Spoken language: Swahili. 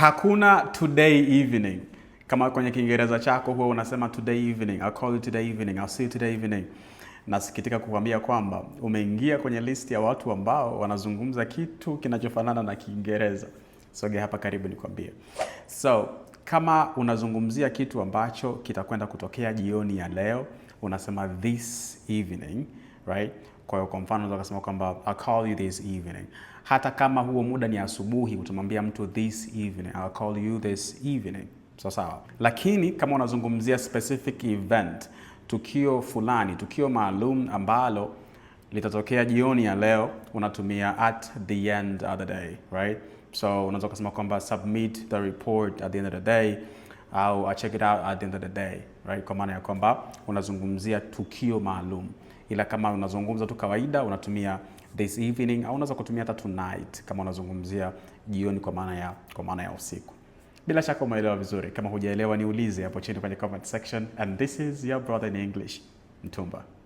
Hakuna today evening. Kama kwenye Kiingereza chako huwa unasema today evening, I'll call you today evening, I'll see you today evening. Nasikitika kukwambia kwamba umeingia kwenye list ya watu ambao wanazungumza kitu kinachofanana na Kiingereza. Sogea hapa karibu nikwambie. So, kama unazungumzia kitu ambacho kitakwenda kutokea jioni ya leo, unasema this evening, right? Kwa hiyo kwa mfano unaweza kusema kwamba I'll call you this evening. Hata kama huo muda ni asubuhi, utamwambia mtu this evening, I'll call you this evening. Sawa. Lakini kama unazungumzia specific event, tukio fulani, tukio maalum ambalo litatokea jioni ya leo, unatumia at the end of the day, right? So unaweza kusema kwamba submit the report at the end of the day, au I check it out at the end of the day, right? Kwa maana ya kwamba unazungumzia tukio maalum. Ila kama unazungumza tu kawaida, unatumia this evening, au unaweza kutumia hata tonight kama unazungumzia jioni kwa maana ya usiku. Bila shaka umeelewa vizuri. Kama hujaelewa niulize hapo chini kwenye comment section. And this is your brother in English, Mtumba.